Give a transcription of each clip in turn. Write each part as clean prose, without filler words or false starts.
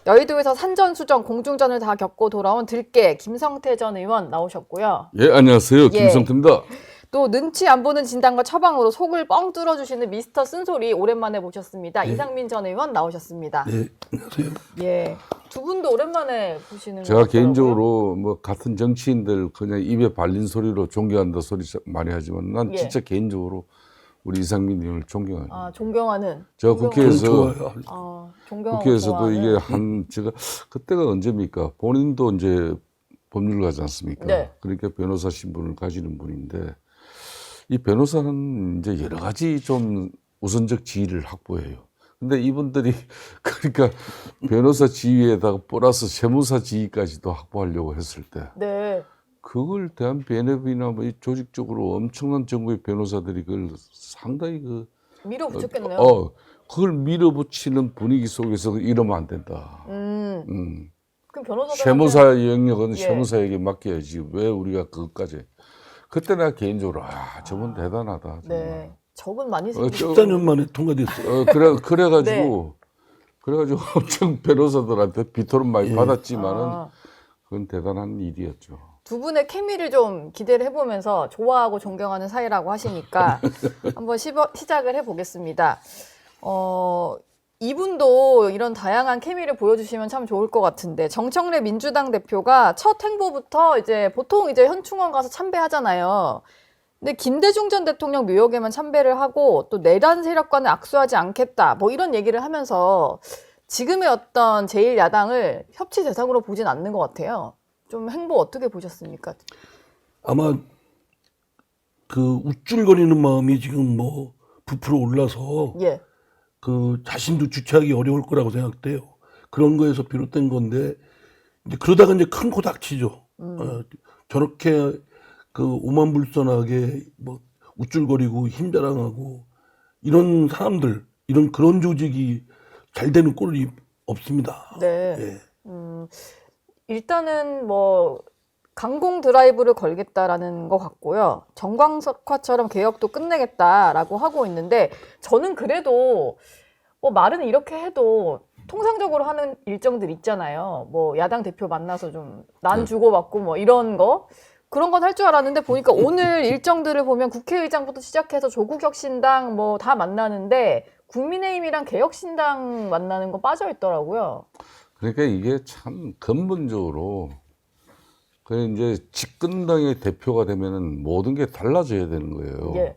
여의도에서 산전수전 공중전을 다 겪고 돌아온 들깨 김성태 전 의원 나오셨고요. 예, 안녕하세요. 김성태입니다. 또 눈치 안 보는 진단과 처방으로 속을 뻥 뚫어주시는 미스터 쓴소리 오랜만에 모셨습니다. 이상민 전 의원 나오셨습니다. 네, 안녕하세요. 예, 두 분도 오랜만에 보시는 제가 것 같더라고요. 개인적으로 뭐 같은 정치인들 그냥 입에 발린 소리로 존경한다 소리 많이 하지만 난 진짜 개인적으로 우리 이상민 의원을 존경해요. 아, 존경하는. 제가 국회에서 좋아요. 존경하고 국회에서도 좋아하는. 이게 제가 그때가 언제입니까? 본인도 이제 법률가지 않습니까? 네. 그러니까 변호사 신분을 가지는 분인데 이 변호사는 이제 여러 가지 좀 우선적 지위를 확보해요. 근데 이분들이 그러니까 변호사 지위에다가 플러스 세무사 지위까지도 확보하려고 했을 때 네. 그걸 대한변협이나 뭐 이 조직적으로 엄청난 정부의 변호사들이 그걸 상당히 밀어붙였겠네요. 그걸 밀어붙이는 분위기 속에서 이러면 안 된다. 그럼 변호사들 세무사 영역은 예. 세무사에게 맡겨야지 왜 우리가 그것까지. 그때 내가 개인적으로 저분 대단하다. 정말. 네. 적은 많이 생기죠. 14년 만에 통과됐어요. 그래가지고 엄청 변호사들한테 비토를 많이 받았지만은 그건 대단한 일이었죠. 두 분의 케미를 좀 기대를 해보면서 좋아하고 존경하는 사이라고 하시니까 한번 시작을 해보겠습니다. 이분도 이런 다양한 케미를 보여주시면 참 좋을 것 같은데 정청래 민주당 대표가 첫 행보부터 이제 보통 이제 현충원 가서 참배하잖아요. 근데 김대중 전 대통령 묘역에만 참배를 하고 또 내란 세력과는 악수하지 않겠다 뭐 이런 얘기를 하면서 지금의 어떤 제1야당을 협치 대상으로 보진 않는 것 같아요. 좀 행보 어떻게 보셨습니까? 아마 그 우쭐거리는 마음이 지금 뭐 부풀어 올라서 예. 그 자신도 주체하기 어려울 거라고 생각돼요. 그런 거에서 비롯된 건데 이제 그러다가 이제 큰 코 닥치죠. 저렇게 그 오만불선하게 뭐 우쭐거리고 힘자랑하고 이런 사람들 이런 그런 조직이 잘 되는 꼴이 없습니다. 네. 예. 일단은 뭐 강공 드라이브를 걸겠다라는 것 같고요. 정광석화처럼 개혁도 끝내겠다라고 하고 있는데 저는 그래도 뭐 말은 이렇게 해도 통상적으로 하는 일정들 있잖아요. 뭐 야당 대표 만나서 좀 난 주고받고 뭐 이런 거 그런 건 할 줄 알았는데 보니까 오늘 일정들을 보면 국회의장부터 시작해서 조국혁신당 뭐 다 만나는데 국민의힘이랑 개혁신당 만나는 거 빠져 있더라고요. 그러니까 이게 참 근본적으로 그 이제 집권당의 대표가 되면은 모든 게 달라져야 되는 거예요. 예.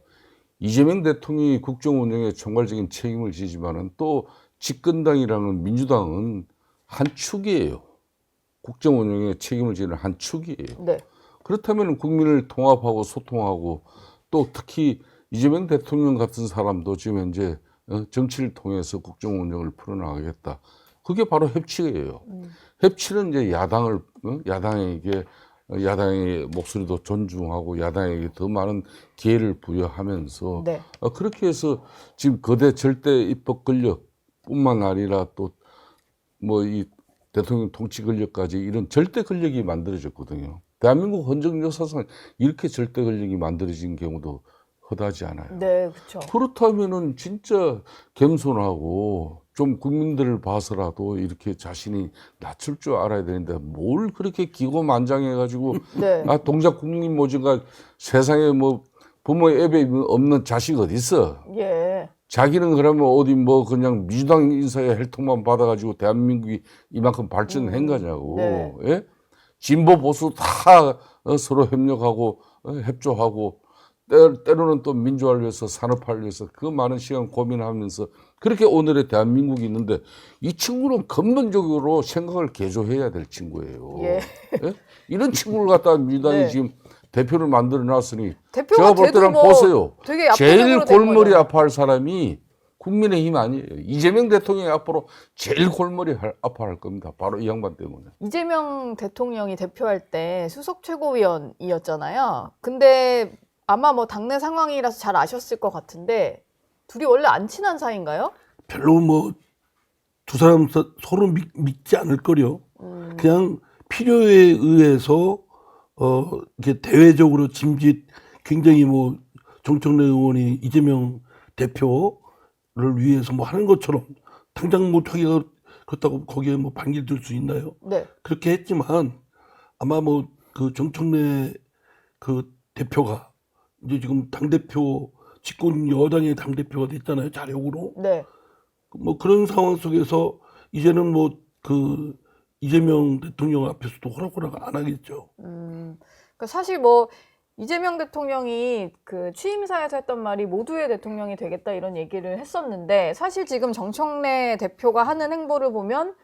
이재명 대통령이 국정 운영에 총괄적인 책임을 지지만은 또 집권당이라는 민주당은 한 축이에요. 국정 운영에 책임을 지는 한 축이에요. 네. 그렇다면 국민을 통합하고 소통하고 또 특히 이재명 대통령 같은 사람도 지금 현재 정치를 통해서 국정 운영을 풀어나가겠다. 그게 바로 협치예요. 협치는 이제 야당의 목소리도 존중하고 야당에게 더 많은 기회를 부여하면서 네. 그렇게 해서 지금 거대 절대 입법 권력뿐만 아니라 또 뭐 이 대통령 통치 권력까지 이런 절대 권력이 만들어졌거든요. 대한민국 헌정 역사상 이렇게 절대 권력이 만들어진 경우도 허다지 않아요. 네, 그렇죠. 그렇다면은 진짜 겸손하고 좀 국민들을 봐서라도 이렇게 자신이 낮출 줄 알아야 되는데 뭘 그렇게 기고만장해가지고 네. 동작 국민 모지가 세상에 뭐 부모의 애배 없는 자식 어디 있어? 예. 자기는 그러면 어디 뭐 그냥 민주당 인사의 헬통만 받아가지고 대한민국이 이만큼 발전한 거냐고. 네. 예? 진보 보수 다 서로 협력하고 협조하고 때로는 또 민주화를 위해서 산업화를 위해서 그 많은 시간 고민하면서 그렇게 오늘의 대한민국이 있는데 이 친구는 근본적으로 생각을 개조해야 될 친구예요. 예. 예? 이런 친구를 갖다 민주당이 네. 지금 대표를 만들어 놨으니 대표가 제가 볼 돼도 때는 뭐 보세요. 되게 제일 압도적으로 된 골머리 거잖아요. 아파할 사람이 국민의힘 아니에요. 이재명 대통령이 앞으로 제일 골머리 아파할 겁니다. 바로 이 양반 때문에. 이재명 대통령이 대표할 때 수석 최고위원이었잖아요. 근데 아마 뭐 당내 상황이라서 잘 아셨을 것 같은데 둘이 원래 안 친한 사이인가요? 별로 뭐 두 사람 서로 믿지 않을 거요. 그냥 필요에 의해서 이렇게 대외적으로 짐짓 굉장히 뭐 정청래 의원이 이재명 대표를 위해서 뭐 하는 것처럼 당장 못하기가 그렇다고 거기에 뭐 반기를 들 수 있나요? 네. 그렇게 했지만 아마 뭐 그 정청래 그 대표가 이제 지금 당대표 집권 여당의 당대표가 됐잖아요. 자력으로. 네. 뭐 그런 상황 속에서 이제는 뭐 그 이재명 대통령 앞에서도 호락호락 안 하겠죠. 그러니까 사실 뭐 이재명 대통령이 그 취임사에서 했던 말이 모두의 대통령이 되겠다 이런 얘기를 했었는데 사실 지금 정청래 대표가 하는 행보를 보면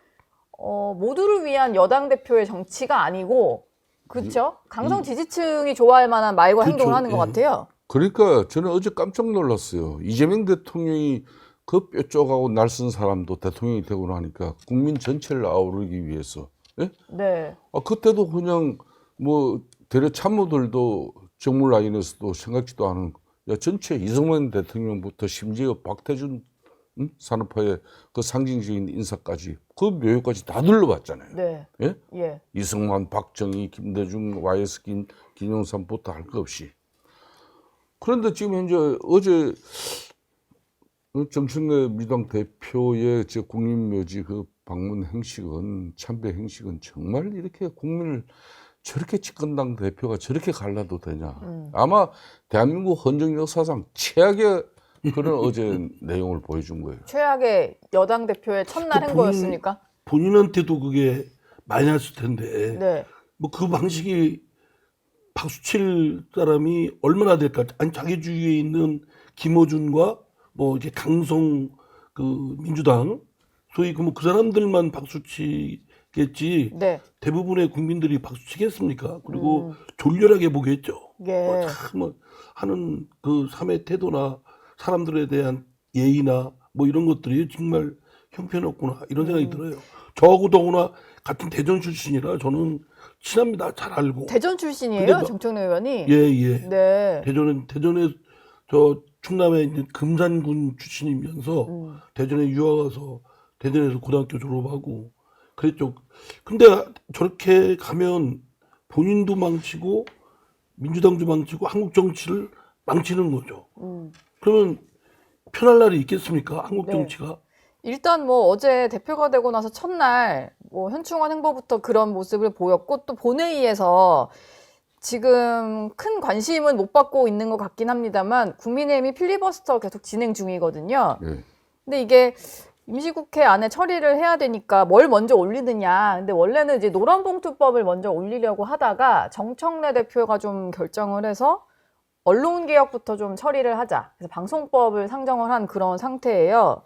모두를 위한 여당 대표의 정치가 아니고 그렇죠? 강성 지지층이 좋아할 만한 말과 그렇죠. 행동을 하는 것 예. 같아요. 그러니까 저는 어제 깜짝 놀랐어요. 이재명 대통령이 그 뾰족하고 날선 사람도 대통령이 되고 나니까 국민 전체를 아우르기 위해서. 예? 네. 그때도 그냥 뭐 대려 참모들도 정무 라인에서도 생각지도 않은 전체 이승만 대통령부터 심지어 박태준 산업화의 그 상징적인 인사까지 그 묘역까지 다 둘러봤잖아요. 네. 예? 예. 이승만, 박정희, 김대중, YS 김영삼부터 할 것 없이. 그런데 지금 현재 어제 정청래 민주당 대표의 저 국민묘지 그 방문 행식은 참배 행식은 정말 이렇게 국민을 저렇게 집권당 대표가 저렇게 갈라도 되냐. 아마 대한민국 헌정 역사상 최악의 그런 어제 내용을 보여준 거예요. 최악의 여당 대표의 첫날 그 행보였습니까? 본인한테도 그게 마이너스 텐데 네. 뭐 그 방식이 박수 칠 사람이 얼마나 될까? 아니 자기 주위에 있는 김어준과 뭐 이렇게 강성 그 민주당 소위 그 사람들만 박수 치겠지 네. 대부분의 국민들이 박수 치겠습니까? 그리고 졸렬하게 보겠죠. 예. 뭐 하는 그 삶의 태도나 사람들에 대한 예의나 뭐 이런 것들이 정말 형편없구나 이런 생각이 들어요. 저하고 더구나 같은 대전 출신이라 저는 친합니다. 잘 알고. 대전 출신이에요, 근데 정청래 의원이? 예, 예. 네. 대전에 저 충남에 있는 금산군 출신이면서 대전에 유학 와서 대전에서 고등학교 졸업하고 그랬죠. 근데 저렇게 가면 본인도 망치고 민주당도 망치고 한국 정치를 망치는 거죠. 그러면 편할 날이 있겠습니까? 한국 네. 정치가. 일단 뭐 어제 대표가 되고 나서 첫날 뭐 현충원 행보부터 그런 모습을 보였고 또 본회의에서 지금 큰 관심은 못 받고 있는 것 같긴 합니다만 국민의힘이 필리버스터 계속 진행 중이거든요. 네. 근데 이게 임시국회 안에 처리를 해야 되니까 뭘 먼저 올리느냐. 근데 원래는 이제 노란봉투법을 먼저 올리려고 하다가 정청래 대표가 좀 결정을 해서 언론개혁부터 좀 처리를 하자. 그래서 방송법을 상정을 한 그런 상태예요.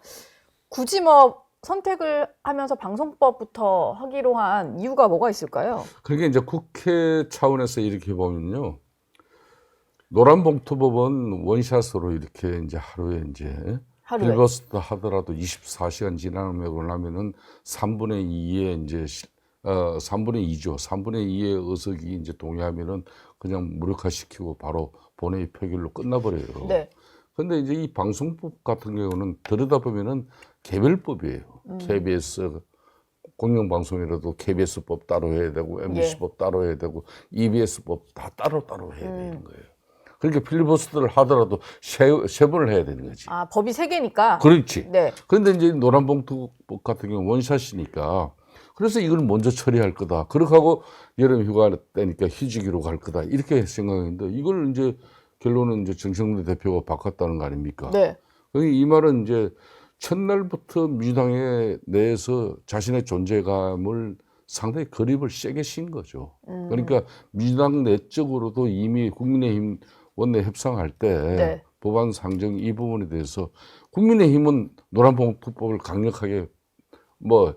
굳이 뭐 선택을 하면서 방송법부터 하기로 한 이유가 뭐가 있을까요? 그러니까 이제 국회 차원에서 이렇게 보면요. 노란봉투법은 원샷으로 이렇게 이제 하루에 이제 하루에. 필버스터 하더라도 24시간 지나고 나면은 3분의 2에 이제 3분의 2죠. 3분의 2의 의석이 이제 동의하면은 그냥 무력화시키고 바로 본회의 표결로 끝나버려요. 네. 근데 이제 이 방송법 같은 경우는 들여다보면은 개별법이에요. KBS 공영방송이라도 KBS법 따로 해야 되고 MBC법 따로 해야 되고 EBS법 다 따로따로 해야 되는 거예요. 그러니까 필리버스터를 하더라도 세 번을 해야 되는 거지. 아, 법이 세 개니까. 그렇지. 네. 그런데 이제 노란봉투법 같은 경우는 원샷이니까 그래서 이걸 먼저 처리할 거다. 그렇게 하고 여름 휴가 때니까 휴직으로 갈 거다. 이렇게 생각했는데 이걸 이제 결론은 이제 정청래 대표가 바꿨다는 거 아닙니까? 네. 그러니까 이 말은 이제 첫날부터 민주당에 내에서 자신의 존재감을 상당히 거립을 세게 신 거죠. 그러니까 민주당 내적으로도 이미 국민의힘 원내 협상할 때 네. 법안 상정 이 부분에 대해서 국민의힘은 노란봉투법을 강력하게 뭐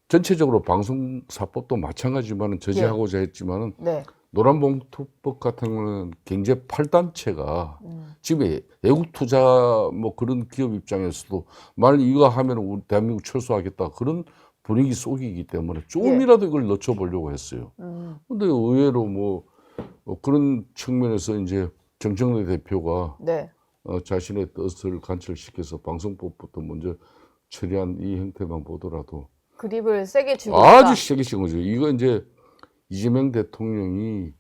전체적으로 방송사법도 마찬가지지만은 저지하고자 했지만은 네. 노란봉투법 같은 경우는 경제 8단체가 지금 외국 투자 뭐 그런 기업 입장에서도 만약 이거 하면 우리 대한민국 철수하겠다 그런 분위기 속이기 때문에 조금이라도 이걸 늦춰보려고 했어요. 근데 의외로 뭐 그런 측면에서 이제 정청래 대표가 네. 자신의 뜻을 관철시켜서 방송법부터 먼저 처리한 이 형태만 보더라도 그립을 세게 쥐고 아주 있다. 세게 친 거죠. 이거 이제 이재명 대통령이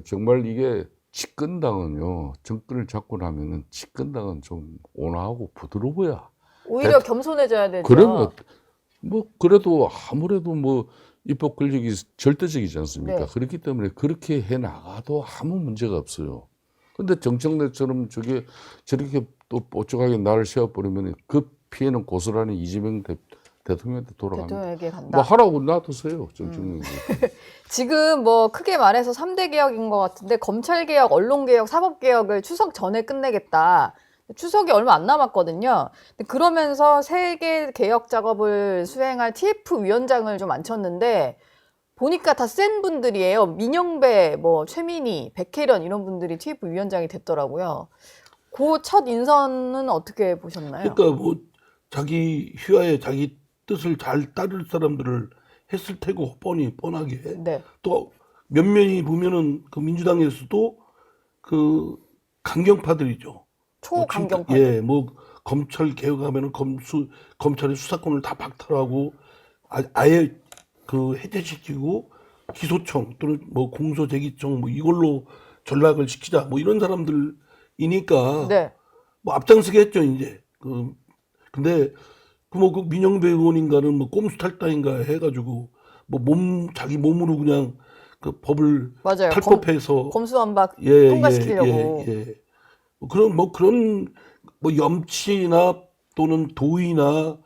정말 이게 집권당은요 정권을 잡고 나면은 집권당은 좀 온화하고 부드러워야 오히려 겸손해져야 되죠. 그러면 뭐 그래도 아무래도 뭐 입법 권력이 절대적이지 않습니까? 네. 그렇기 때문에 그렇게 해 나가도 아무 문제가 없어요. 근데 정청래처럼 저렇게 또 뽀짝하게 나를 세워버리면 그 피해는 고스란히 이재명 대통령한테 돌아갑니다. 대통령에게 간다. 뭐 하라고 놔두세요, 정청래. 지금 뭐 크게 말해서 3대 개혁인 것 같은데 검찰 개혁, 언론 개혁, 사법 개혁을 추석 전에 끝내겠다. 추석이 얼마 안 남았거든요. 근데 그러면서 세계 개혁 작업을 수행할 TF 위원장을 좀 앉혔는데 보니까 다 센 분들이에요. 민영배, 뭐 최민희, 백혜련 이런 분들이 TF 위원장이 됐더라고요. 그 첫 인선은 어떻게 보셨나요? 그러니까 뭐 자기 휘하에 자기 뜻을 잘 따를 사람들을 했을 테고 뻔하게 네, 또 면면이 보면은 그 민주당에서도 그 강경파들이죠. 초강경파. 예, 뭐 검찰 개혁하면은 검찰의 수사권을 다 박탈하고 아예 그 해제시키고 기소청 또는 뭐 공소제기청 뭐 이걸로 전락을 시키자 뭐 이런 사람들이니까 네, 뭐 앞장서게 했죠 이제. 근데 그 민영배 의원인가는 뭐 꼼수 탈당인가 해가지고 뭐 자기 몸으로 그냥 그 법을 맞아요. 탈법해서 검수완박 예, 통과시키려고. 그런 뭐 염치나 또는 도의나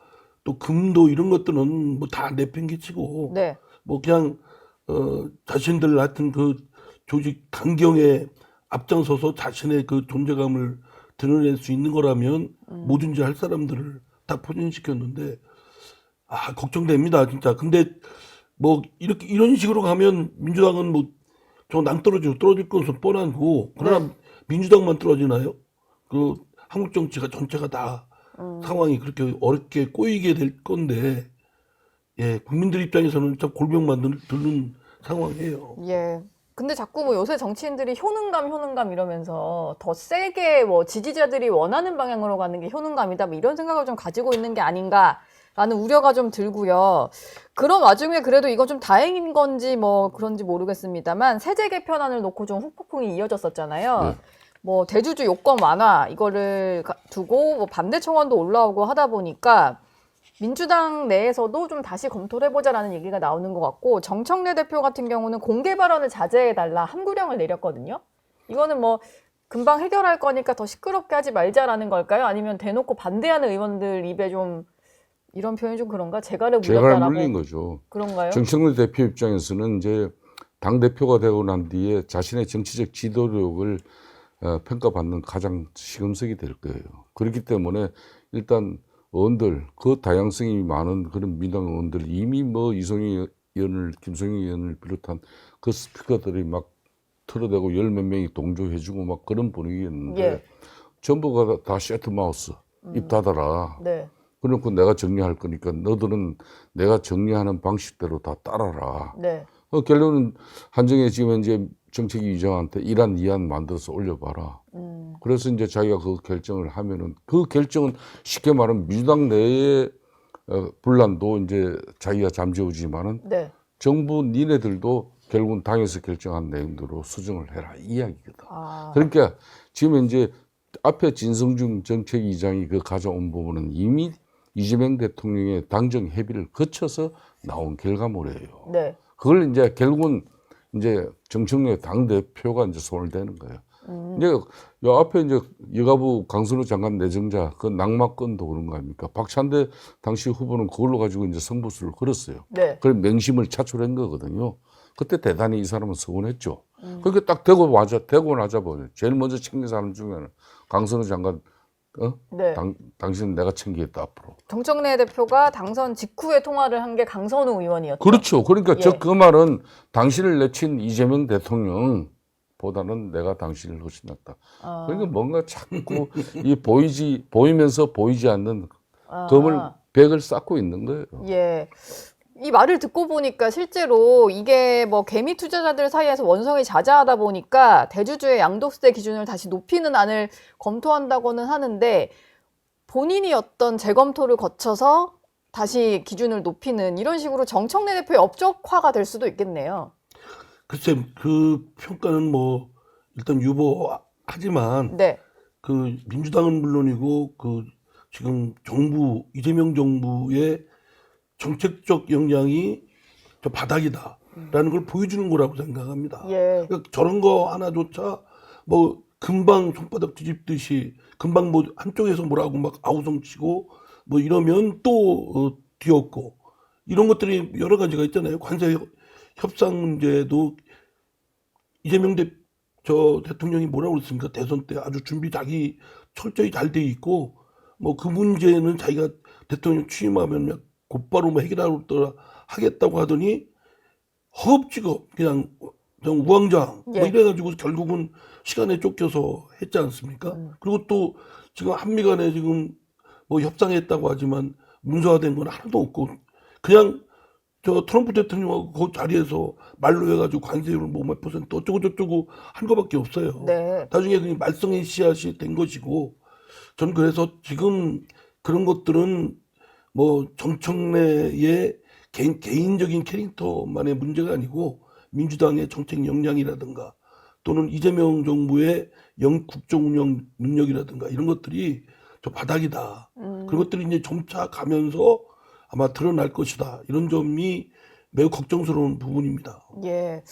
또 금도 이런 것들은 뭐 다 내팽개치고 네, 뭐 그냥 자신들 같은 그 조직 강경에 앞장서서 자신의 그 존재감을 드러낼 수 있는 거라면 뭐든지 할 사람들을 다 포진시켰는데 걱정됩니다 진짜. 근데 뭐 이렇게 이런 식으로 가면 민주당은 뭐 저 떨어질 것은 뻔한 거고 그러나 네. 민주당만 떨어지나요? 그 한국 정치가 전체가 다 상황이 그렇게 어렵게 꼬이게 될 건데 예 국민들 입장에서는 참 골병만 들는 상황이에요. 예. 근데 자꾸 뭐 요새 정치인들이 효능감 이러면서 더 세게 뭐 지지자들이 원하는 방향으로 가는 게 효능감이다 뭐 이런 생각을 좀 가지고 있는 게 아닌가라는 우려가 좀 들고요. 그런 와중에 그래도 이건 좀 다행인 건지 뭐 그런지 모르겠습니다만 세제 개편안을 놓고 좀 후폭풍이 이어졌었잖아요. 네. 뭐 대주주 요건 완화 이거를 두고 뭐 반대 청원도 올라오고 하다 보니까 민주당 내에서도 좀 다시 검토를 해보자라는 얘기가 나오는 것 같고 정청래 대표 같은 경우는 공개 발언을 자제해달라 함구령을 내렸거든요. 이거는 뭐 금방 해결할 거니까 더 시끄럽게 하지 말자라는 걸까요? 아니면 대놓고 반대하는 의원들 입에 좀 이런 표현이 좀 그런가? 재갈을 물렸다라고 물린 거죠. 그런가요? 정청래 대표 입장에서는 이제 당 대표가 되고 난 뒤에 자신의 정치적 지도력을 평가받는 가장 시금석이 될 거예요. 그렇기 때문에 일단 의원들, 그 다양성이 많은 그런 민주당 의원들 이미 뭐 이성희 의원을, 김성희 의원을 비롯한 그 스피커들이 막 틀어대고 열 몇 명이 동조해주고 막 그런 분위기였는데 예. 전부가 다 셔트 마우스, 입 닫아라. 네. 그래놓고 내가 정리할 거니까 너들은 내가 정리하는 방식대로 다 따라라. 네. 결론은 한정혜 지금 이제 정책위 의장한테 이란 이안 만들어서 올려봐라. 그래서 이제 자기가 그 결정을 하면은 그 결정은 쉽게 말하면 민주당 내의 분란도 이제 자기가 잠재우지만은 네. 정부 니네들도 결국은 당에서 결정한 내용대로 수정을 해라 이 이야기거든. 아, 그러니까 지금 이제 앞에 진성준 정책위장이 그 가져온 부분은 이미 이재명 대통령의 당정 협의를 거쳐서 나온 결과물이에요. 네. 그걸 이제 결국은 이제 정청래 당 대표가 이제 손을 대는 거예요. 이제 요 앞에 이제 여가부 강선우 장관 내정자 그 낙마건도 그런 거 아닙니까? 박찬대 당시 후보는 그걸로 가지고 이제 승부수를 걸었어요. 네. 그걸 맹심을 차출한 거거든요. 그때 대단히 이 사람은 서운했죠. 그렇게 딱 되고 나자 보면 제일 먼저 챙긴 사람 중에는 강선우 장관 네. 당신은 내가 챙기겠다 앞으로. 정청래 대표가 당선 직후에 통화를 한 게 강선우 의원이었죠. 그렇죠. 그러니까 예. 그 말은 당신을 내친 이재명 대통령보다는 내가 당신을 훨씬 낫다. 그러니까 뭔가 자꾸 보이면서 보이지 않는 백을 쌓고 있는 거예요. 예. 이 말을 듣고 보니까 실제로 이게 뭐 개미 투자자들 사이에서 원성이 자자하다 보니까 대주주의 양도세 기준을 다시 높이는 안을 검토한다고는 하는데 본인이 어떤 재검토를 거쳐서 다시 기준을 높이는 이런 식으로 정청래 대표의 업적화가 될 수도 있겠네요. 글쎄 그 평가는 뭐 일단 유보하지만 네. 그 민주당은 물론이고 그 지금 이재명 정부의 정책적 역량이 저 바닥이다라는 걸 보여주는 거라고 생각합니다. 예. 그러니까 저런 거 하나조차 뭐 금방 손바닥 뒤집듯이 금방 뭐 한쪽에서 뭐라고 막 아우성치고 뭐 이러면 또 뒤엎고 이런 것들이 여러 가지가 있잖아요. 관세 협상 문제도 이재명 대통령이 뭐라고 그랬습니까? 대선 때 아주 준비 자기 철저히 잘 돼 있고 뭐 그 문제는 자기가 대통령 취임하면 곧바로 뭐 하겠다고 하더니 허겁지겁 그냥 우왕좌왕 뭐 예. 이래가지고 결국은 시간에 쫓겨서 했지 않습니까? 그리고 또 지금 한미 간에 지금 뭐 협상했다고 하지만 문서화된 건 하나도 없고 그냥 저 트럼프 대통령하고 그 자리에서 말로 해가지고 관세율을 뭐 몇 퍼센트 어쩌고저쩌고 한 거밖에 없어요. 네. 나중에 그냥 말썽의 씨앗이 된 것이고 전 그래서 지금 그런 것들은 뭐 정청래의 개인적인 캐릭터만의 문제가 아니고 민주당의 정책 역량이라든가 또는 이재명 정부의 국정 운영 능력이라든가 이런 것들이 저 바닥이다. 그런 것들이 이제 점차 가면서 아마 드러날 것이다. 이런 점이 매우 걱정스러운 부분입니다. 예.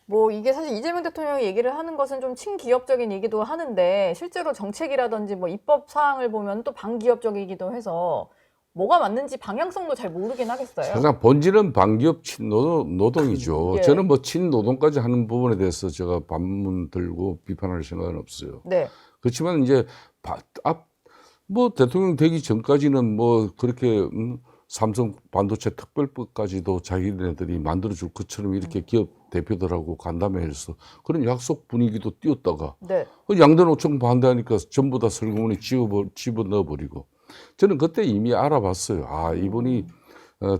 뭐 이게 사실 이재명 대통령이 얘기를 하는 것은 좀 친기업적인 얘기도 하는데 실제로 정책이라든지 뭐 입법 사항을 보면 또 반기업적이기도 해서 뭐가 맞는지 방향성도 잘 모르긴 하겠어요. 가장 본질은 반기업 친노동이죠. 예. 저는 뭐 친노동까지 하는 부분에 대해서 제가 반문 들고 비판할 생각은 없어요. 네. 그렇지만 이제 뭐 대통령 되기 전까지는 뭐 그렇게 삼성 반도체 특별법까지도 자기네들이 만들어줄 것처럼 이렇게 기업 대표들하고 간담회에서 그런 약속 분위기도 띄웠다가 네. 양대노총 반대하니까 전부 다 설거문에 집어넣어버리고 저는 그때 이미 알아봤어요. 아, 이분이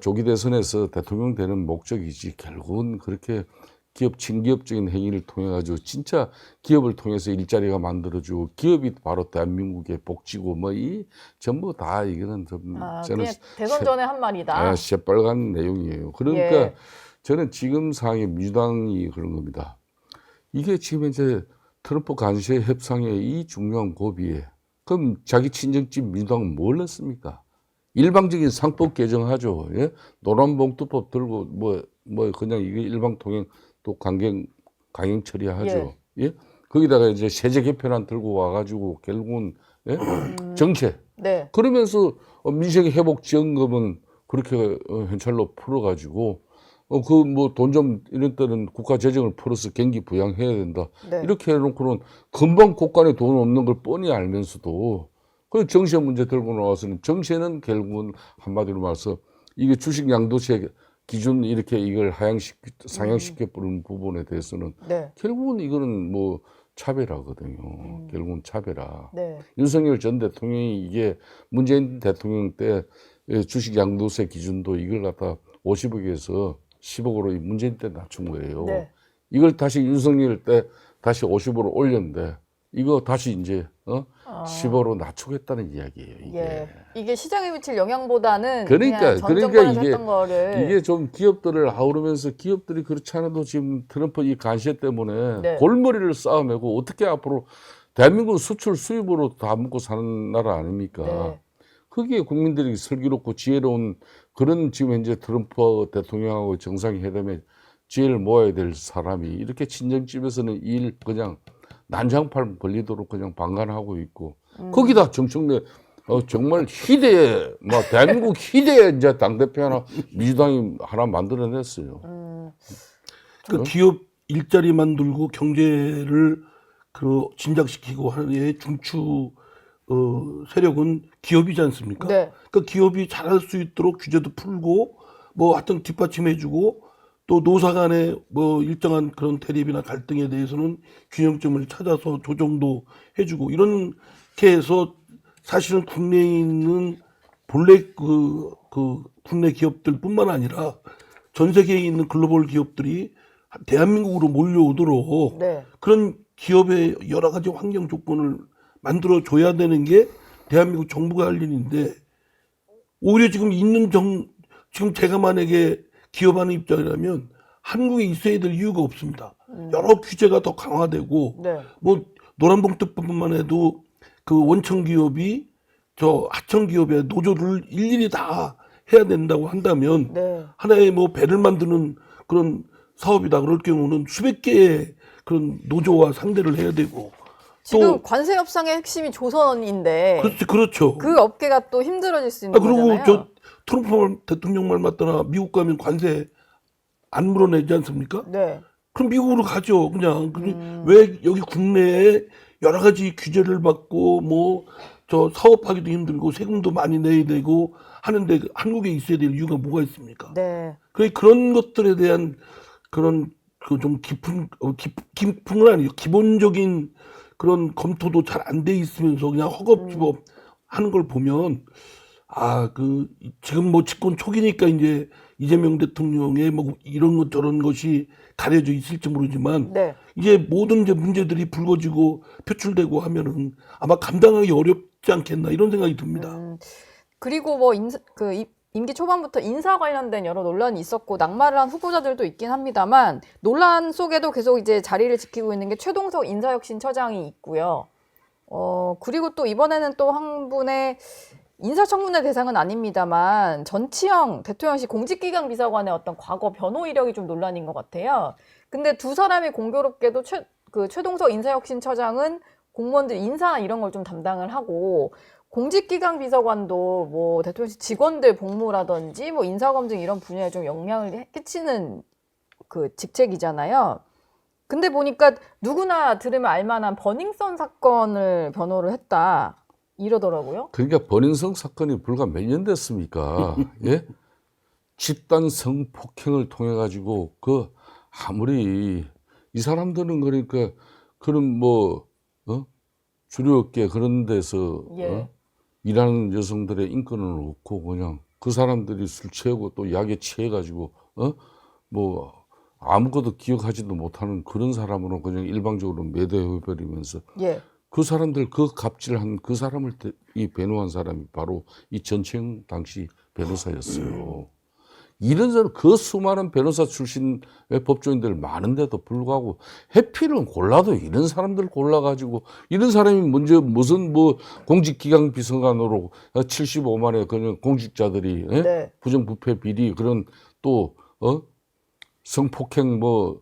조기 대선에서 대통령 되는 목적이지 결국은 그렇게 친기업적인 행위를 통해 가지고 진짜 기업을 통해서 일자리가 만들어지고 기업이 바로 대한민국의 복지고 뭐 이 전부 다 이거는 좀 저는 그냥 대선 전에 한 말이다. 새빨간 내용이에요. 그러니까 예. 저는 지금 상황에 민주당이 그런 겁니다. 이게 지금 이제 트럼프 관세 협상의 이 중요한 고비에 그럼 자기 친정집 민주당은 뭘 했습니까? 일방적인 상법 개정하죠. 예? 노란봉투법 들고 뭐 그냥 이게 일방 통행 또 강행 처리하죠. 예? 거기다가 이제 세제 개편안 들고 와가지고 결국은 예? 정체. 네. 그러면서 민생 회복 지원금은 그렇게 현찰로 풀어가지고 그 뭐 돈 좀 이런 때는 국가 재정을 풀어서 경기 부양해야 된다. 네. 이렇게 해놓고는 금방 곳간에 돈 없는 걸 뻔히 알면서도 그 정세 문제 들고 나와서는 정세는 결국은 한마디로 말해서 이게 주식 양도세 기준 이렇게 이걸 상향시켜 부르는 부분에 대해서는 네. 결국은 이거는 뭐 차별화거든요. 결국은 차별화. 네. 윤석열 전 대통령이 이게 문재인 대통령 때 주식 양도세 기준도 이걸 갖다 50억에서 10억으로 문재인 때 낮춘 거예요. 네. 이걸 다시 윤석열 때 다시 50억으로 올렸는데 이거 다시 이제 10억으로 낮추겠다는 이야기예요. 이게. 예. 이게 시장에 미칠 영향보다는 그러니까 전 정권에서 이게 했던 거를 이게 좀 기업들을 아우르면서 기업들이 그렇지 않아도 지금 트럼프 이 관세 때문에 네. 골머리를 쌓아매고 어떻게 앞으로 대한민국 수출 수입으로 다 먹고 사는 나라 아닙니까? 네. 거기에 국민들이 슬기롭고 지혜로운 그런 지금 현재 트럼프 대통령하고 정상회담에 지혜를 모아야 될 사람이 이렇게 친정집에서는 일 그냥 난장판 걸리도록 그냥 방관하고 있고 거기다 정청래 정말 희대의 뭐 대한민국 희대의 이제 당대표 하나 민주당이 하나 만들어냈어요. 그 기업 일자리 만들고 경제를 그 진작시키고 하는 중추 세력은 기업이지 않습니까? 네. 그 기업이 잘할 수 있도록 규제도 풀고 뭐 하여튼 뒷받침해주고 또 노사 간의 뭐 일정한 그런 대립이나 갈등에 대해서는 균형점을 찾아서 조정도 해주고 이렇게 해서 사실은 국내에 있는 본래 그 국내 기업들뿐만 아니라 전 세계에 있는 글로벌 기업들이 대한민국으로 몰려오도록 네. 그런 기업의 여러 가지 환경 조건을 만들어 줘야 되는 게 대한민국 정부가 할 일인데 오히려 지금 지금 제가 만약에 기업하는 입장이라면 한국에 있어야 될 이유가 없습니다. 여러 규제가 더 강화되고 네. 뭐 노란봉투법만 해도 그 원청 기업이 저 하청 기업의 노조를 일일이 다 해야 된다고 한다면 네. 하나의 뭐 배를 만드는 그런 사업이다 그럴 경우는 수백 개의 그런 노조와 상대를 해야 되고 지금 또 관세 협상의 핵심이 조선인데 그렇죠. 그 업계가 또 힘들어질 수 있는 그리고 거잖아요. 저 트럼프 대통령 말 맞다나 미국 가면 관세 안 물어내지 않습니까? 네. 그럼 미국으로 가죠. 그냥 왜 여기 국내에 여러 가지 규제를 받고 뭐 저 사업하기도 힘들고 세금도 많이 내야 되고 하는데 한국에 있어야 될 이유가 뭐가 있습니까? 네. 그런 것들에 대한 그런 그 좀 깊은 건 아니죠. 기본적인 그런 검토도 잘 안 돼 있으면서 그냥 허겁지겁 하는 걸 보면 지금 뭐 집권 초기니까 이제 이재명 대통령의 뭐 이런 것 저런 것이 가려져 있을지 모르지만 네. 이제 모든 이제 문제들이 불거지고 표출되고 하면은 아마 감당하기 어렵지 않겠나 이런 생각이 듭니다. 그리고 뭐 임기 초반부터 인사 관련된 여러 논란이 있었고 낙마를 한 후보자들도 있긴 합니다만 논란 속에도 계속 이제 자리를 지키고 있는 게 최동석 인사혁신처장이 있고요. 그리고 또 이번에는 또 한 분의 인사청문회 대상은 아닙니다만 전치영 대통령실 공직기강 비서관의 어떤 과거 변호 이력이 좀 논란인 것 같아요. 근데 두 사람이 공교롭게도 최동석 인사혁신처장은 공무원들 인사 이런 걸 좀 담당을 하고 공직기강 비서관도 뭐 대통령실 직원들 복무라든지 뭐 인사검증 이런 분야에 좀 영향을 끼치는 그 직책이잖아요. 근데 보니까 누구나 들으면 알만한 버닝썬 사건을 변호를 했다 이러더라고요. 그러니까 버닝썬 사건이 불과 몇 년 됐습니까? 예? 집단 성폭행을 통해 가지고 아무리 이 사람들은 그러니까 그런 뭐 주류업계 그런 데서 예. 일하는 여성들의 인권은 없고 그냥 그 사람들이 술 취하고 또 약에 취해 가지고 뭐 아무것도 기억하지도 못하는 그런 사람으로 그냥 일방적으로 매도해버리면서 예. 그 사람들 그 갑질한 그 사람을 이 변호한 사람이 바로 이 전치영 당시 변호사였어요. 이런저런 그 수많은 변호사 출신의 법조인들 많은데도 불구하고 해필은 골라도 이런 사람들 골라가지고 이런 사람이 먼저 무슨 뭐 공직기강 비서관으로 75만의 그냥 공직자들이 네. 부정부패 비리 그런 또 성폭행 뭐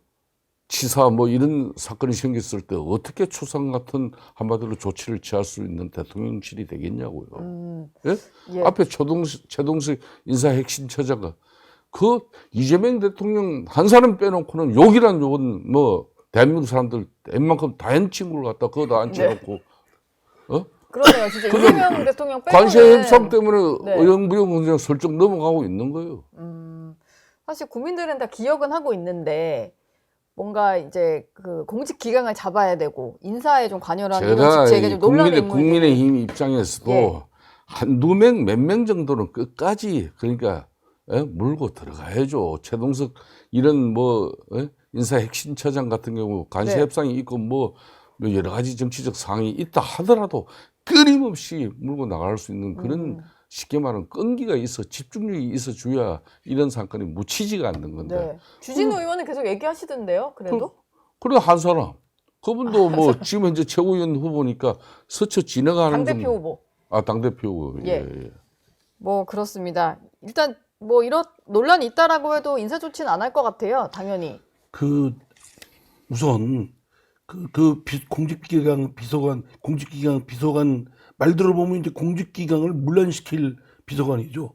치사 뭐 이런 사건이 생겼을 때 어떻게 추상 같은 한마디로 조치를 취할 수 있는 대통령실이 되겠냐고요. 예? 예. 앞에 최동석 인사핵심처자가 그 이재명 대통령 한 사람 빼놓고는 욕이란 욕은 뭐 대한민국 사람들 웬만큼 다한 친구를 갖다 거기다 앉혀놓고 그러네요. 진짜 이재명 대통령 빼고는 관세 협상 때문에 네. 어영부영 그냥 슬쩍 넘어가고 있는 거예요. 사실 국민들은 다 기억은 하고 있는데 뭔가 이제 그 공직 기강을 잡아야 되고 인사에 좀 관여를 하는 이런 제가 직책에 좀 논란의 인물들이 국민의힘 입장에서도 예. 한두 명, 몇 명 정도는 끝까지 그러니까 물고 들어가야죠. 최동석 이런 뭐 인사 핵심처장 같은 경우 관세 네. 협상이 있고 뭐 여러 가지 정치적 상황이 있다 하더라도 끊임없이 물고 나갈 수 있는 그런 쉽게 말하면 끈기가 있어 집중력이 있어 줘야 이런 사건이 묻히지가 않는 건데. 네. 주진우 의원은 계속 얘기하시던데요. 그래도 그래 한 사람 그분도 뭐 지금 현재 최고위원 후보니까 스쳐 지나가는 당대표 후보. 당대표 후보. 예. 뭐 그렇습니다. 일단 뭐 이런 논란이 있다라고 해도 인사 조치는 안 할 것 같아요. 당연히. 우선 공직기강 비서관 말 들어보면 이제 공직기강을 문란시킬 비서관이죠.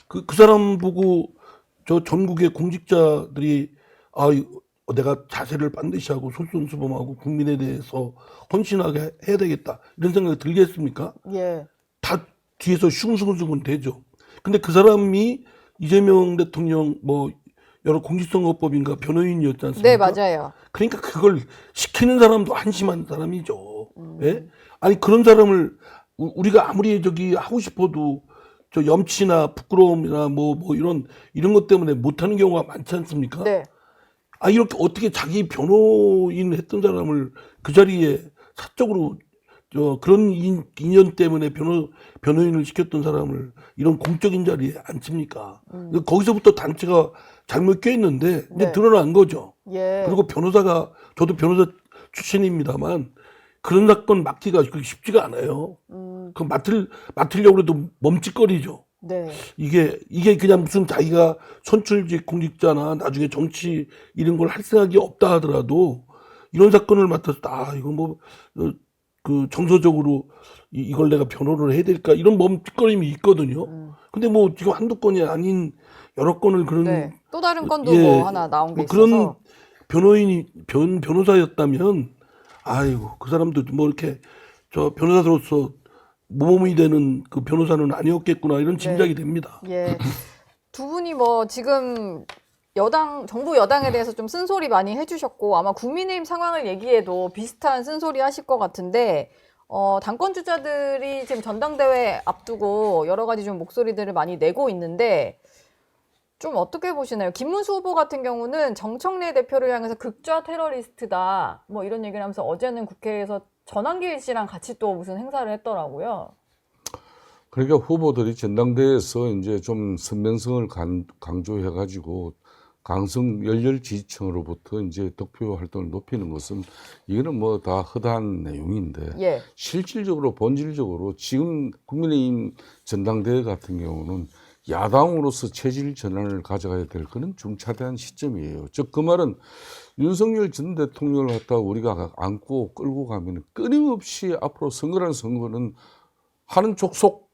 그 사람 보고 저 전국의 공직자들이 내가 자세를 반드시 하고 솔선수범하고 국민에 대해서 헌신하게 해야 되겠다 이런 생각이 들겠습니까? 예. 다 뒤에서 슝슝슝은 되죠. 근데 그 사람이 이재명 대통령 뭐 여러 공직선거법인가 변호인이었지 않습니까? 네, 맞아요. 그러니까 그걸 시키는 사람도 한심한 사람이죠. 예? 아니 그런 사람을 우리가 아무리 하고 싶어도 저 염치나 부끄러움이나 뭐 이런 것 때문에 못하는 경우가 많지 않습니까? 네. 이렇게 어떻게 자기 변호인 했던 사람을 그 자리에 사적으로 그런 인연 때문에 변호인을 시켰던 사람을 이런 공적인 자리에 앉힙니까? 거기서부터 단체가 잘못 껴있는데 이제 네. 드러난 거죠. 예. 그리고 저도 변호사 출신입니다만 그런 사건 맡기가 그렇게 쉽지가 않아요. 맡으려고 해도 멈칫거리죠. 네. 이게 그냥 무슨 자기가 선출직 공직자나 나중에 정치 이런 걸 할 생각이 없다 하더라도 이런 사건을 맡아서 이거 뭐 그 정서적으로 이걸 내가 변호를 해야 될까 이런 멈칫거림이 있거든요. 근데 뭐 지금 한두 건이 아닌 여러 건을 그런 네. 또 다른 건도 예, 뭐 하나 나온 게 뭐 있어서. 그런 변호사였다면 아이고 그 사람도 뭐 이렇게 저 변호사로서 모범이 되는 그 변호사는 아니었겠구나 이런 짐작이 됩니다. 예. 두 분이 뭐 지금 정부 여당에 대해서 좀 쓴소리 많이 해주셨고 아마 국민의힘 상황을 얘기해도 비슷한 쓴소리 하실 것 같은데 당권 주자들이 지금 전당대회 앞두고 여러 가지 좀 목소리들을 많이 내고 있는데 좀 어떻게 보시나요? 김문수 후보 같은 경우는 정청래 대표를 향해서 극좌 테러리스트다 뭐 이런 얘기를 하면서 어제는 국회에서 전환길 씨랑 같이 또 무슨 행사를 했더라고요. 그러니까 후보들이 전당대회에서 이제 좀 선명성을 강조해가지고 강성 열렬 지지층으로부터 이제 득표 활동을 높이는 것은 이거는 뭐 다 허다한 내용인데 예. 실질적으로 본질적으로 지금 국민의힘 전당대회 같은 경우는 야당으로서 체질 전환을 가져가야 될 그런 중차대한 시점이에요. 즉 그 말은 윤석열 전 대통령을 갖다가 우리가 안고 끌고 가면 끊임없이 앞으로 선거라는 선거는 하는 족속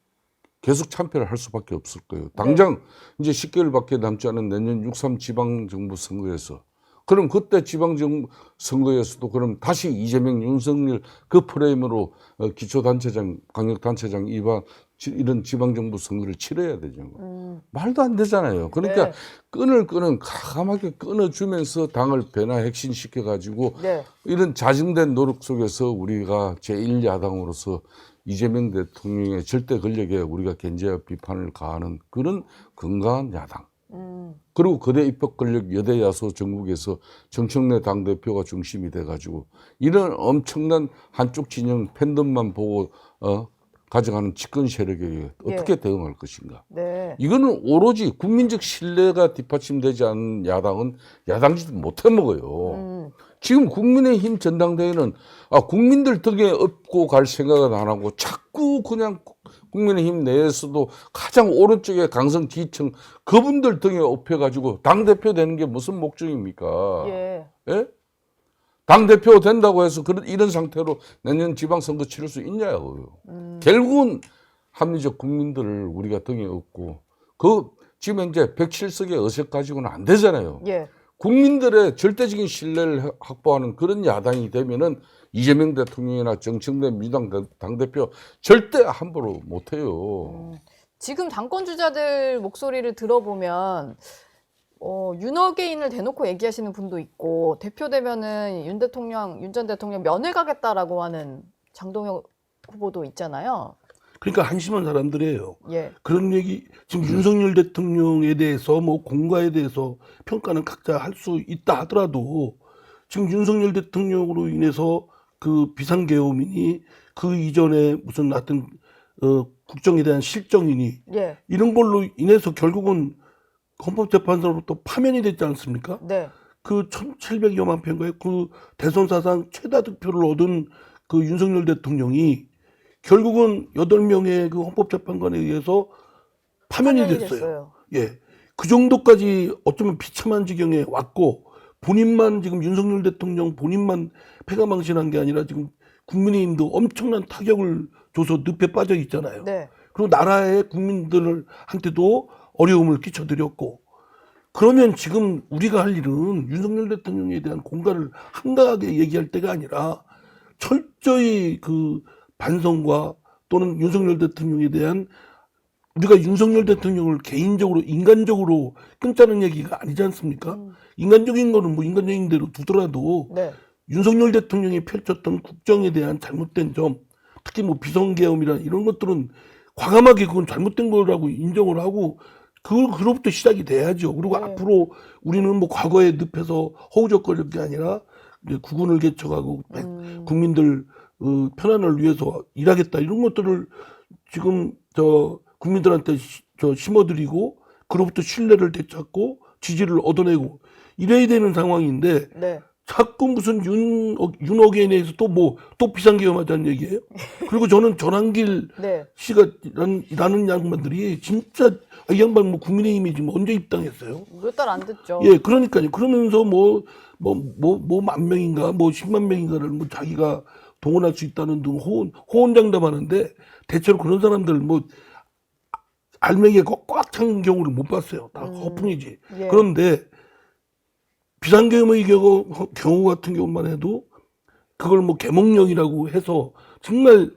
계속 참패를 할 수밖에 없을 거예요. 당장 이제 10개월밖에 남지 않은 내년 6.3 지방정부 선거에서 그럼 그때 지방정부 선거에서도 그럼 다시 이재명, 윤석열 그 프레임으로 기초단체장, 광역단체장 이런 지방정부 선거를 치러야 되죠. 말도 안 되잖아요. 그러니까 네. 끈을 가감하게 끊어주면서 당을 변화핵신시켜가지고 네. 이런 자정된 노력 속에서 우리가 제1야당으로서 이재명 대통령의 절대 권력에 우리가 견제와 비판을 가하는 그런 건강한 야당. 그리고 거대 입법 권력 여대 야소 전국에서 정청래 당대표가 중심이 돼가지고 이런 엄청난 한쪽 진영 팬덤만 보고 가져가는 집권 세력에게 어떻게 대응할 것인가. 네. 이거는 오로지 국민적 신뢰가 뒷받침되지 않는 야당은 야당짓 못해 먹어요. 지금 국민의힘 전당대회는 국민들 등에 업고 갈 생각은 안 하고 자꾸 그냥 국민의힘 내에서도 가장 오른쪽에 강성 지지층 그분들 등에 업혀가지고 당대표 되는 게 무슨 목적입니까? 예. 예? 당대표 된다고 해서 이런 상태로 내년 지방선거 치를 수 있냐고요. 결국은 합리적 국민들을 우리가 등에 업고 지금 이제 107석의 의석 가지고는 안 되잖아요. 예. 국민들의 절대적인 신뢰를 확보하는 그런 야당이 되면은 이재명 대통령이나 정청래 민주당 당대표 절대 함부로 못해요. 지금 당권 주자들 목소리를 들어보면 윤어게인을 대놓고 얘기하시는 분도 있고 대표되면은 윤 전 대통령 면회 가겠다라고 하는 장동혁 후보도 있잖아요. 그러니까 한심한 사람들이에요. 예. 그런 얘기 지금 윤석열 대통령에 대해서 뭐 공과에 대해서 평가는 각자 할 수 있다 하더라도 지금 윤석열 대통령으로 인해서 그 비상계엄이니 그 이전에 무슨 하여튼 국정에 대한 실정이니 예. 이런 걸로 인해서 결국은 헌법재판소로부터 파면이 됐지 않습니까? 네. 그 1,700여만 표인가요? 그 대선 사상 최다 득표를 얻은 그 윤석열 대통령이 결국은 8명의 그 헌법재판관에 의해서 파면이 됐어요. 예. 그 정도까지 어쩌면 비참한 지경에 왔고 본인만 지금 윤석열 대통령 본인만 패가망신한 게 아니라 지금 국민의힘도 엄청난 타격을 줘서 늪에 빠져 있잖아요. 네. 그리고 나라의 국민들한테도 어려움을 끼쳐드렸고 그러면 지금 우리가 할 일은 윤석열 대통령에 대한 공갈을 한가하게 얘기할 때가 아니라 철저히 그 반성과 또는 윤석열 대통령에 대한 우리가 윤석열 대통령을 개인적으로 인간적으로 끊자는 얘기가 아니지 않습니까? 인간적인 거는 뭐 인간적인 대로 두더라도 네. 윤석열 대통령이 펼쳤던 국정에 대한 잘못된 점, 특히 뭐 비선계엄이나 이런 것들은 과감하게 그건 잘못된 거라고 인정을 하고 그로부터 시작이 돼야죠. 그리고 네. 앞으로 우리는 뭐 과거에 늪에서 허우적거릴 게 아니라 이제 국군을 개척하고 국민들 편안을 위해서 일하겠다 이런 것들을 지금 국민들한테 심어드리고 그로부터 신뢰를 되찾고 지지를 얻어내고 이래야 되는 상황인데 네. 자꾸 무슨 윤어게인에서 또 비상계엄하자는 얘기예요. 그리고 저는 전한길 네. 씨가 라는 양반들이 진짜 이 양반 뭐 국민의힘이 지금 언제 입당했어요? 몇 달 안 됐죠. 예, 그러니까요. 그러면서 뭐 10,000명인가, 뭐 10만 명인가를 뭐 자기가 동원할 수 있다는 등 호언장담하는데 대체로 그런 사람들 뭐 알맹이에 꽉 찬 경우를 못 봤어요. 다 허풍이지. 예. 그런데 비상계엄의 경우 같은 경우만 해도 그걸 뭐 계몽령이라고 해서 정말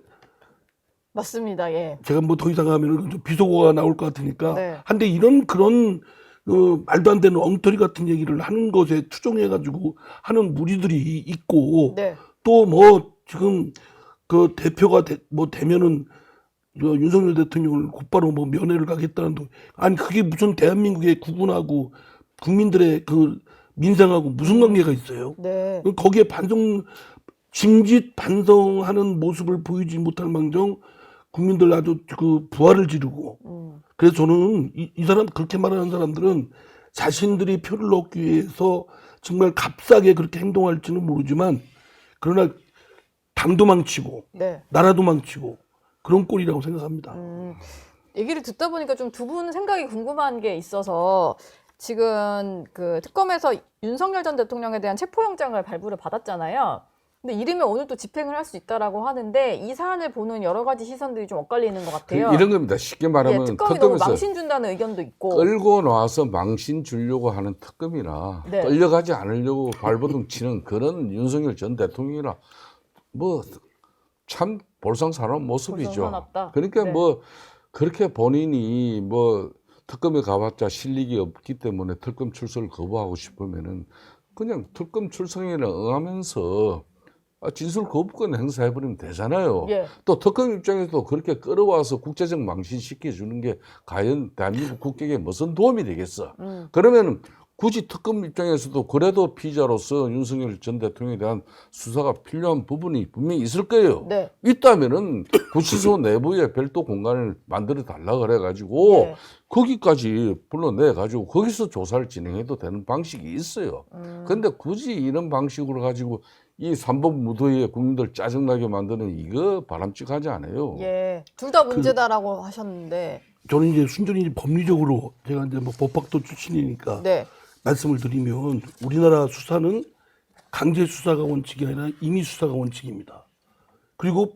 맞습니다. 예. 제가 뭐 더 이상 하면은 좀 비속어가 나올 것 같으니까 네. 한데 그런 말도 안 되는 엉터리 같은 얘기를 하는 것에 추종해가지고 하는 무리들이 있고 네. 또 뭐 지금 그 대표가 되면은 윤석열 대통령을 곧바로 뭐 면회를 가겠다는 아니 그게 무슨 대한민국의 국군하고 국민들의 그 민생하고 무슨 관계가 있어요? 네. 거기에 짐짓 반성하는 모습을 보이지 못할 망정 국민들 아주 그 부활을 지르고 그래서 저는 이 사람 그렇게 말하는 사람들은 자신들이 표를 얻기 위해서 정말 값싸게 그렇게 행동할지는 모르지만 그러나 당도 망치고 네. 나라도 망치고 그런 꼴이라고 생각합니다. 얘기를 듣다 보니까 좀 두 분 생각이 궁금한 게 있어서 지금 그 특검에서 윤석열 전 대통령에 대한 체포영장을 발부를 받았잖아요. 근데 이르면 오늘 또 집행을 할 수 있다라고 하는데 이 사안을 보는 여러 가지 시선들이 좀 엇갈리는 것 같아요. 이런 겁니다. 쉽게 말하면 예, 특검이 너무 특검에서 망신 준다는 의견도 있고. 끌고 나와서 망신 주려고 하는 특검이나 네. 끌려가지 않으려고 발버둥 치는 그런 윤석열 전 대통령이나 뭐 참 볼상사나운 모습이죠. 볼상사납다. 그러니까 네. 뭐 그렇게 본인이 뭐 특검에 가봤자 실력이 없기 때문에 특검 출석을 거부하고 싶으면은 그냥 특검 출석에 응하면서 진술 거부권 행사해버리면 되잖아요. 예. 또 특검 입장에서도 그렇게 끌어와서 국제적 망신시켜주는 게 과연 대한민국 국격에 무슨 도움이 되겠어. 그러면은 굳이 특검 입장에서도 그래도 피의자로서 윤석열 전 대통령에 대한 수사가 필요한 부분이 분명히 있을 거예요. 네. 있다면은 구치소 내부에 별도 공간을 만들어 달라 그래가지고 예. 거기까지 불러내가지고 거기서 조사를 진행해도 되는 방식이 있어요. 근데 굳이 이런 방식으로 가지고 이 삼법 무도위에 국민들 짜증나게 만드는 이거 바람직하지 않아요. 예. 둘 다 문제다라고 하셨는데. 저는 이제 순전히 법리적으로 제가 이제 뭐 법학도 출신이니까 네. 말씀을 드리면 우리나라 수사는 강제 수사가 원칙이 아니라 임의 수사가 원칙입니다. 그리고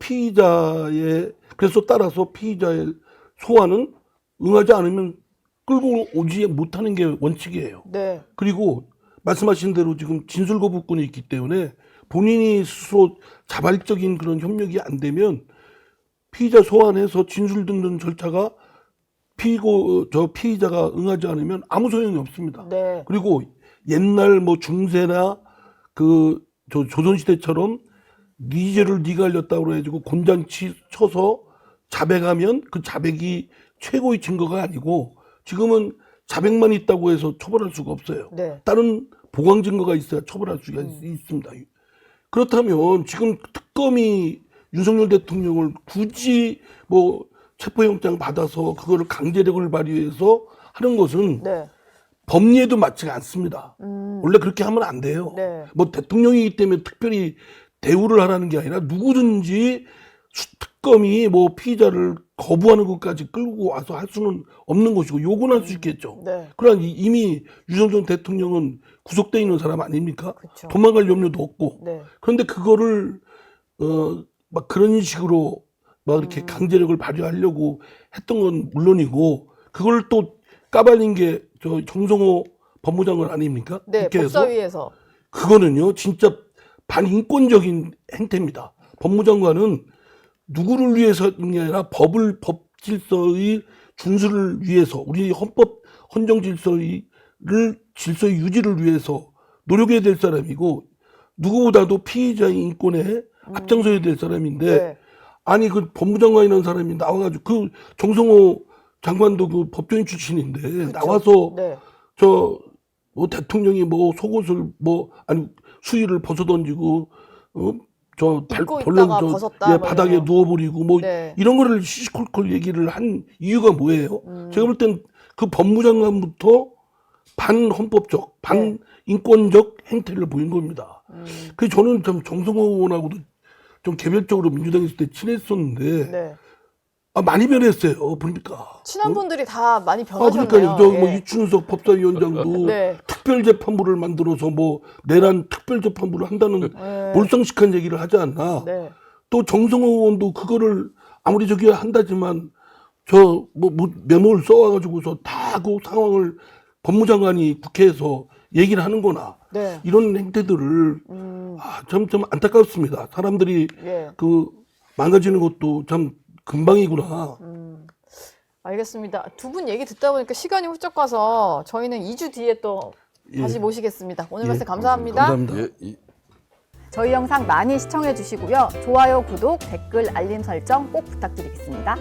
그래서 따라서 피의자의 소환은 응하지 않으면 끌고 오지 못하는 게 원칙이에요. 네. 그리고 말씀하신 대로 지금 진술 거부권이 있기 때문에 본인이 스스로 자발적인 그런 협력이 안 되면 피의자 소환해서 진술 듣는 절차가 피의자가 응하지 않으면 아무 소용이 없습니다. 네. 그리고 옛날 뭐 중세나 조선시대처럼 네 죄를 네가 알렸다고 해가지고 곤잔치 쳐서 자백하면 그 자백이 최고의 증거가 아니고 지금은 자백만 있다고 해서 처벌할 수가 없어요. 네. 다른 보강 증거가 있어야 처벌할 수가 있습니다. 그렇다면 지금 특검이 윤석열 대통령을 굳이 뭐 체포영장 받아서 그거를 강제력을 발휘해서 하는 것은 네. 법리에도 맞지가 않습니다. 원래 그렇게 하면 안 돼요. 네. 뭐 대통령이기 때문에 특별히 대우를 하라는 게 아니라 누구든지 특검이 뭐 피의자를 거부하는 것까지 끌고 와서 할 수는 없는 것이고 요구는 할 수 있겠죠. 네. 그러나 이미 윤석열 대통령은 구속돼 있는 사람 아닙니까? 그쵸. 도망갈 염려도 없고. 네. 그런데 그거를 막 그런 식으로 막 이렇게 강제력을 발휘하려고 했던 건 물론이고 그걸 또 까발린 게 저 정성호 법무장관 아닙니까? 네. 국회에서. 법사위에서. 그거는요 진짜 반인권적인 행태입니다. 법무장관은 누구를 위해서는 게 아니라 법 질서의 준수를 위해서 우리 헌정 질서의 유지를 위해서 노력해야 될 사람이고 누구보다도 피의자의 인권에 앞장서야 될 사람인데 네. 아니 그 법무장관이라는 사람이 나와가지고 그 정성호 장관도 그 법조인 출신인데 나와서 네. 뭐 대통령이 뭐 속옷을 수의를 벗어던지고 입고 있다가 벗었다, 뭐 바닥에 이런 거. 누워버리고 뭐 네. 이런 거를 시시콜콜 얘기를 한 이유가 뭐예요? 제가 볼 땐 그 법무장관부터 반헌법적, 반인권적 행태를 보인 겁니다. 그래서 저는 참 정성호 의원하고도 좀 개별적으로 민주당에 있을 때 친했었는데 네. 많이 변했어요. 보니까. 친한 분들이 다 많이 그러니까 변하셨네요. 저 뭐 예. 이춘석 법사위원장도 네. 특별재판부를 만들어서 뭐 내란 특별재판부를 한다는 네. 몰상식한 얘기를 하지 않나. 네. 또 정성호 의원도 그거를 아무리 저기 한다지만 저 뭐 메모를 써와가지고서 다 그 상황을 법무장관이 국회에서 얘기를 하는거나 네. 이런 행태들을 좀 안타깝습니다. 사람들이 예. 그 망가지는 것도 참 금방이구나. 알겠습니다. 두 분 얘기 듣다 보니까 시간이 훌쩍 가서 저희는 2주 뒤에 또 다시 모시겠습니다. 오늘 말씀 감사합니다. 감사합니다. 예, 저희 영상 많이 시청해 주시고요. 좋아요, 구독, 댓글, 알림 설정 꼭 부탁드리겠습니다.